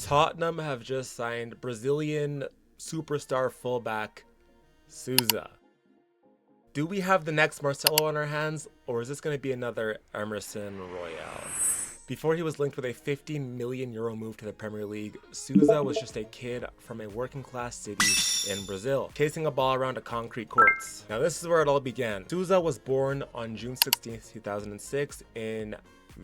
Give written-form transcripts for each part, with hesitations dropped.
Tottenham have just signed Brazilian superstar fullback Souza. Do we have the next Marcelo on our hands, or is this going to be another Emerson Royale? Before he was linked with a €15 million move to the Premier League, Souza was just a kid from a working class city in Brazil, chasing a ball around a concrete courts. Now this is where it all began. Souza was born on June 16, 2006 in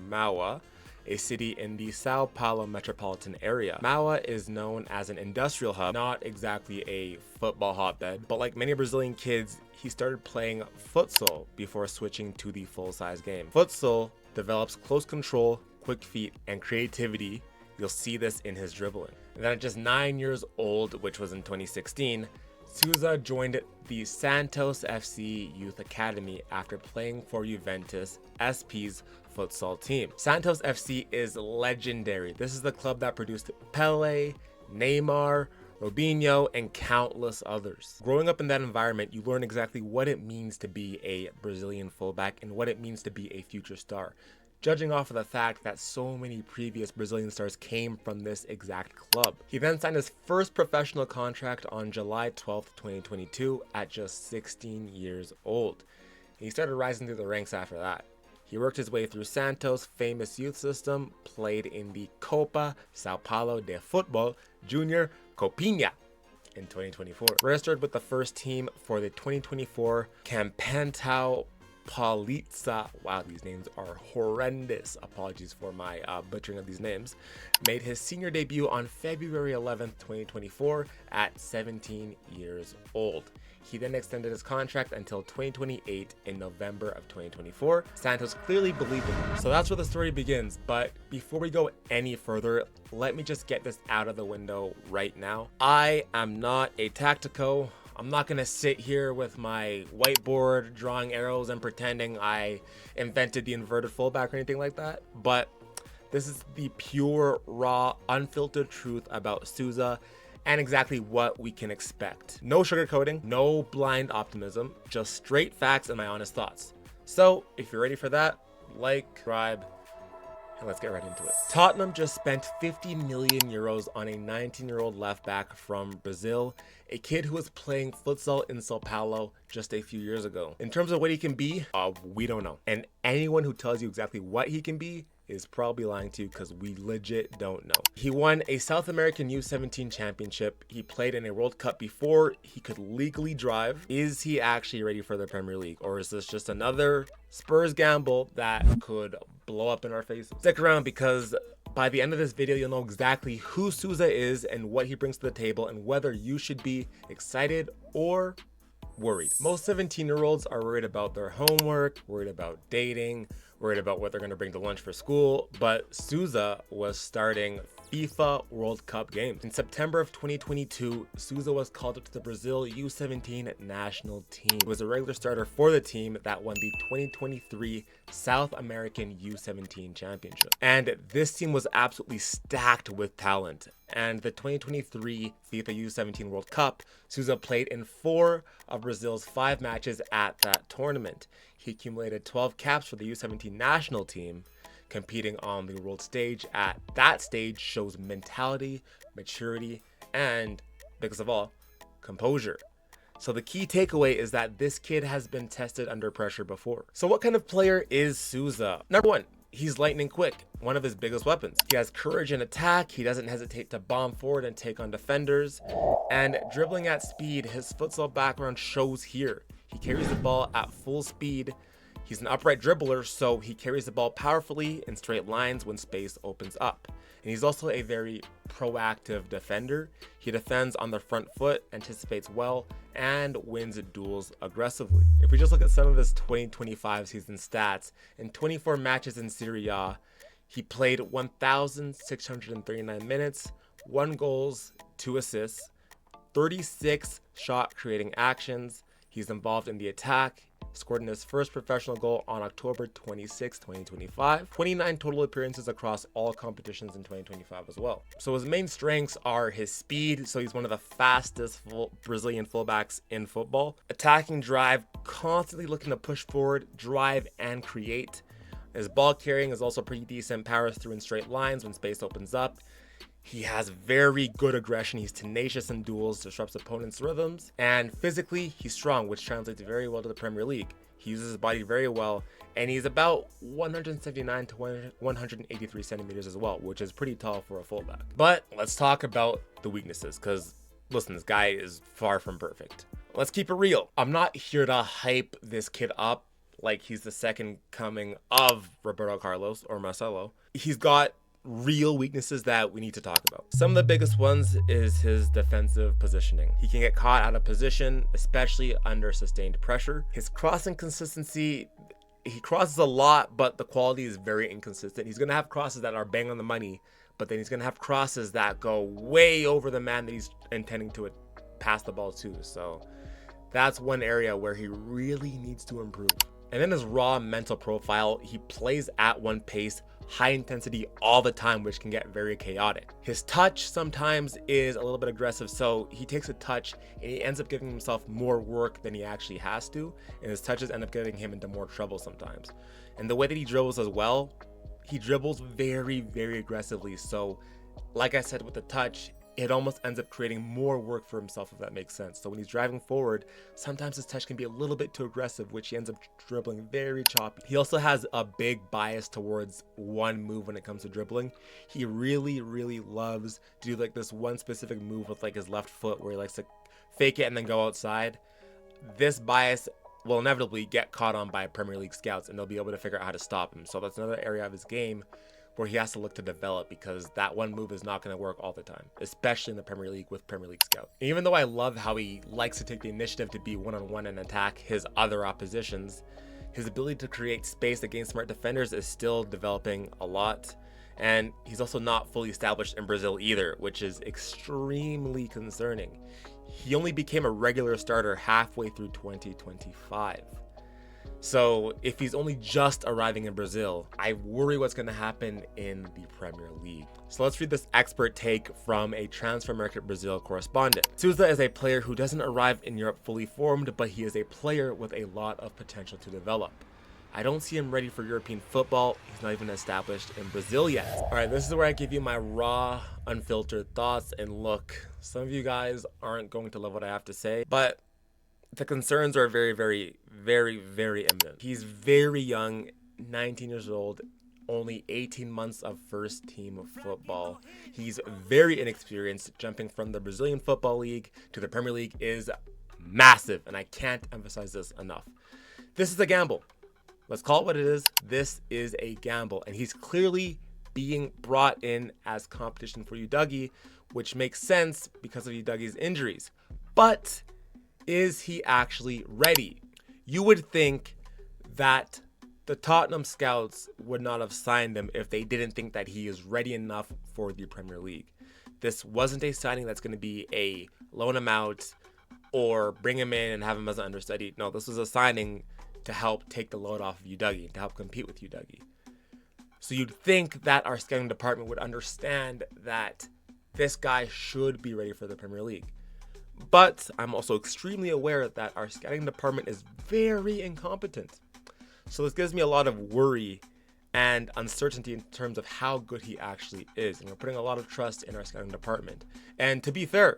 Mauá, a city in the Sao Paulo metropolitan area. Mauá is known as an industrial hub, not exactly a football hotbed, but like many Brazilian kids, he started playing futsal before switching to the full-size game. Futsal develops close control, quick feet, and creativity. You'll see this in his dribbling. And then at just 9 years old, which was in 2016, Souza joined the Santos FC Youth Academy after playing for Juventus SP's futsal team. Santos FC is legendary. This is the club that produced Pelé, Neymar, Robinho, and countless others. Growing up in that environment, you learn exactly what it means to be a Brazilian fullback and what it means to be a future star, judging off of the fact that so many previous Brazilian stars came from this exact club. He then signed his first professional contract on July 12th, 2022 at just 16 years old. And he started rising through the ranks after that. He worked his way through Santos' famous youth system, played in the Copa Sao Paulo de Futebol Junior Copinha in 2024. Registered with the first team for the 2024 Campeonato Paulista. Wow, these names are horrendous. Apologies for my butchering of these names. Made his senior debut on February 11th, 2024 at 17 years old. He then extended his contract until 2028 in November of 2024. Santos clearly believed in him. So that's where the story begins. But before we go any further, let me just get this out of the window right now. I am not a tactico. I'm not gonna sit here with my whiteboard drawing arrows and pretending I invented the inverted fullback or anything like that. But this is the pure, raw, unfiltered truth about Souza and exactly what we can expect. No sugarcoating, no blind optimism, just straight facts and my honest thoughts. So if you're ready for that, like, subscribe, and let's get right into it. Tottenham just spent €50 million on a 19-year-old left back from Brazil, a kid who was playing futsal in Sao Paulo just a few years ago. In terms of what he can be, we don't know. And anyone who tells you exactly what he can be is probably lying to you because we legit don't know. He won a South American U17 championship. He played in a World Cup before he could legally drive. Is he actually ready for the Premier League, or is this just another Spurs gamble that could blow up in our faces? Stick around because by the end of this video, you'll know exactly who Souza is and what he brings to the table and whether you should be excited or worried. Most 17-year-olds are worried about their homework, worried about dating, worried about what they're going to bring to lunch for school, but Souza was starting FIFA World Cup games. In September of 2022, Souza was called up to the Brazil U17 national team. He was a regular starter for the team that won the 2023 South American U17 championship. And this team was absolutely stacked with talent. And the 2023 FIFA U17 World Cup, Souza played in 4 of Brazil's 5 matches at that tournament. He accumulated 12 caps for the U17 national team. Competing on the world stage at that stage shows mentality, maturity, and, biggest of all, composure. So the key takeaway is that this kid has been tested under pressure before. So what kind of player is Souza? Number 1, he's lightning quick, one of his biggest weapons. He has courage in attack, he doesn't hesitate to bomb forward and take on defenders, and dribbling at speed, his futsal background shows here. He carries the ball at full speed. He's an upright dribbler, so he carries the ball powerfully in straight lines when space opens up. And he's also a very proactive defender. He defends on the front foot, anticipates well, and wins duels aggressively. If we just look at some of his 2025 season stats, in 24 matches in Serie A, he played 1,639 minutes, 1 goal, 2 assists, 36 shot creating actions. He's involved in the attack. Scored in his first professional goal on October 26, 2025. 29 total appearances across all competitions in 2025 as well. So his main strengths are his speed, so he's one of the fastest Brazilian fullbacks in football. Attacking drive, constantly looking to push forward, drive, and create. His ball carrying is also pretty decent, powers through in straight lines when space opens up. He has very good aggression. He's tenacious in duels, disrupts opponents' rhythms, and physically, he's strong, which translates very well to the Premier League. He uses his body very well, and he's about 179 to 183 centimeters as well, which is pretty tall for a fullback. But let's talk about the weaknesses, because listen, this guy is far from perfect. Let's keep it real. I'm not here to hype this kid up like he's the second coming of Roberto Carlos or Marcelo. He's got real weaknesses that we need to talk about. Some of the biggest ones is his defensive positioning. He can get caught out of position, especially under sustained pressure. His crossing consistency, he crosses a lot, but the quality is very inconsistent. He's gonna have crosses that are bang on the money, but then he's gonna have crosses that go way over the man that he's intending to pass the ball to. So that's one area where he really needs to improve. And then his raw mental profile, he plays at one pace, high intensity all the time, which can get very chaotic. His touch sometimes is a little bit aggressive, so he takes a touch and he ends up giving himself more work than he actually has to, and his touches end up getting him into more trouble sometimes. And the way that he dribbles as well, he dribbles very, very aggressively. So like I said with the touch, it almost ends up creating more work for himself, if that makes sense. So when he's driving forward, sometimes his touch can be a little bit too aggressive, which he ends up dribbling very choppy. He also has a big bias towards one move when it comes to dribbling. He really, really loves to do like this one specific move with like his left foot where he likes to fake it and then go outside. This bias will inevitably get caught on by Premier League scouts, and they'll be able to figure out how to stop him. So that's another area of his game where he has to look to develop, because that one move is not going to work all the time, especially in the Premier League with Premier League Scout. And even though I love how he likes to take the initiative to be one-on-one and attack his other oppositions, his ability to create space against smart defenders is still developing a lot. And he's also not fully established in Brazil either, which is extremely concerning. He only became a regular starter halfway through 2025. So if he's only just arriving in Brazil, I worry what's going to happen in the Premier League. So let's read this expert take from a Transfer Market Brazil correspondent. Souza is a player who doesn't arrive in Europe fully formed, but he is a player with a lot of potential to develop. I don't see him ready for European football. He's not even established in Brazil yet. All right, this is where I give you my raw, unfiltered thoughts. And look, some of you guys aren't going to love what I have to say, but the concerns are very, very, very, very imminent. He's very young, 19 years old, only 18 months of first team football. He's very inexperienced. Jumping from the Brazilian Football League to the Premier League is massive, and I can't emphasize this enough. This is a gamble. Let's call it what it is. This is a gamble, and he's clearly being brought in as competition for Udogie, which makes sense because of Udogie's injuries. But is he actually ready? You would think that the Tottenham scouts would not have signed him if they didn't think that he is ready enough for the Premier League. This wasn't a signing that's going to be a loan him out or bring him in and have him as an understudy. No, this was a signing to help take the load off of Udogie, to help compete with Udogie. So you'd think that our scouting department would understand that this guy should be ready for the Premier League. But I'm also extremely aware that our scouting department is very incompetent. So this gives me a lot of worry and uncertainty in terms of how good he actually is. And we're putting a lot of trust in our scouting department. And to be fair,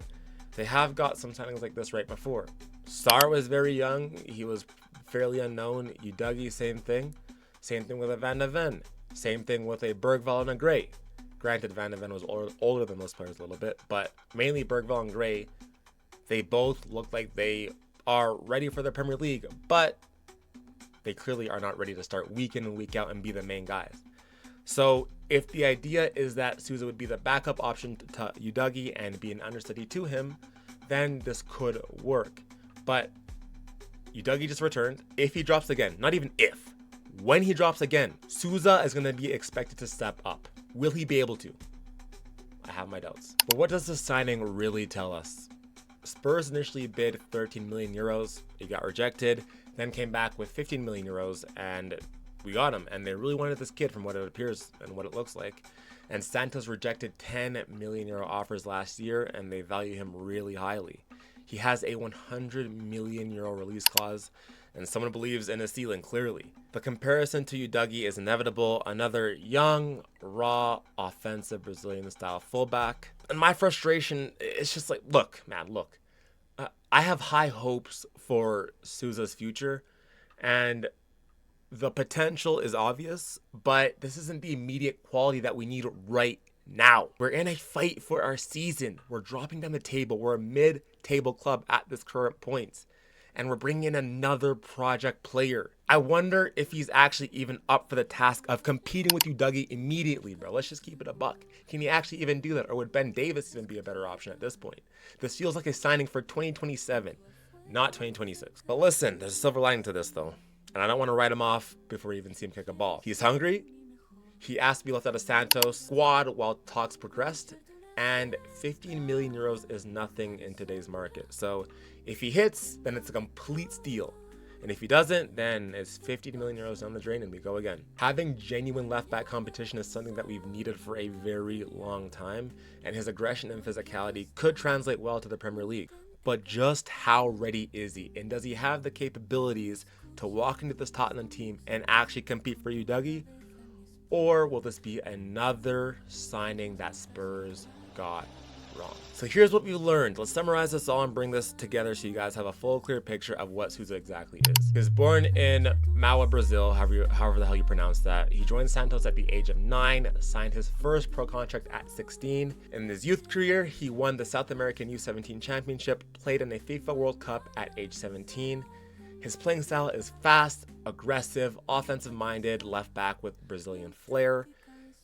they have got some signings like this right before. Sarr was very young. He was fairly unknown. Udogie, same thing. Same thing with a Van de Ven. Same thing with a Bergvall and a Gray. Granted, Van de Ven was older than those players a little bit, but mainly Bergvall and Gray, they both look like they are ready for the Premier League, but they clearly are not ready to start week in and week out and be the main guys. So if the idea is that Souza would be the backup option to Udogie and be an understudy to him, then this could work. But Udogie just returned. If he drops again, not even if, when he drops again, Souza is going to be expected to step up. Will he be able to? I have my doubts. But what does this signing really tell us? Spurs initially bid 13 million euros. He got rejected, then came back with 15 million euros, and we got him. And they really wanted this kid from what it appears and what it looks like. And Santos rejected 10 million euro offers last year, and they value him really highly. He has a 100 million euro release clause, and someone believes in his ceiling, clearly. The comparison to Udogie is inevitable. Another young, raw, offensive Brazilian-style fullback. And my frustration is just like, look, man, look. I have high hopes for Souza's future, and the potential is obvious, but this isn't the immediate quality that we need right now. We're in a fight for our season. We're dropping down the table. We're a mid-table club at this current point. And we're bringing in another project player. I wonder if he's actually even up for the task of competing with Udogie immediately, bro. Let's just keep it a buck. Can he actually even do that? Or would Ben Davis even be a better option at this point? This feels like a signing for 2027, not 2026. But listen, there's a silver lining to this though. And I don't want to write him off before we even see him kick a ball. He's hungry. He asked to be left out of Santos' squad while talks progressed. And 15 million euros is nothing in today's market. So if he hits, then it's a complete steal. And if he doesn't, then it's 15 million euros down the drain and we go again. Having genuine left back competition is something that we've needed for a very long time. And his aggression and physicality could translate well to the Premier League. But just how ready is he? And does he have the capabilities to walk into this Tottenham team and actually compete for Udogie? Or will this be another signing that Spurs got wrong? So here's what we learned. Let's summarize this all and bring this together so you guys have a full, clear picture of what Souza exactly is. He was born in Mauá, Brazil, however the hell you pronounce that. He joined Santos at the age of 9, signed his first pro contract at 16. In his youth career, he won the South American U17 Championship, played in a FIFA World Cup at age 17. His playing style is fast, aggressive, offensive-minded, left back with Brazilian flair.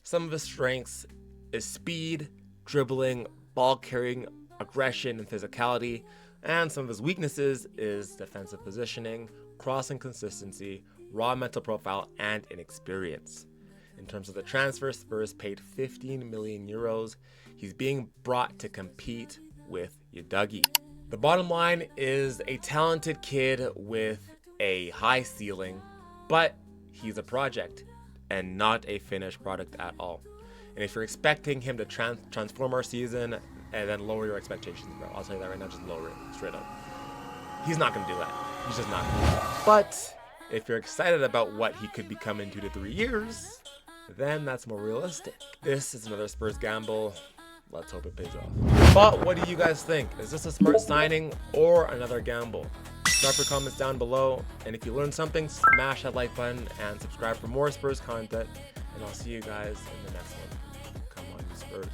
Some of his strengths is speed, dribbling, ball carrying, aggression, and physicality. And some of his weaknesses is defensive positioning, crossing consistency, raw mental profile, and inexperience. In terms of the transfer, Spurs paid 15 million euros. He's being brought to compete with Udogie. The bottom line is a talented kid with a high ceiling, but he's a project and not a finished product at all. And if you're expecting him to transform our season, and then lower your expectations, bro, I'll tell you that right now, just lower it straight up. He's not going to do that. He's just not going to do that. But if you're excited about what he could become in 2 to 3 years, then that's more realistic. This is another Spurs gamble. Let's hope it pays off. But what do you guys think? Is this a smart signing or another gamble? Drop your comments down below. And if you learned something, smash that like button and subscribe for more Spurs content. And I'll see you guys in the next one. Come on, you Spurs.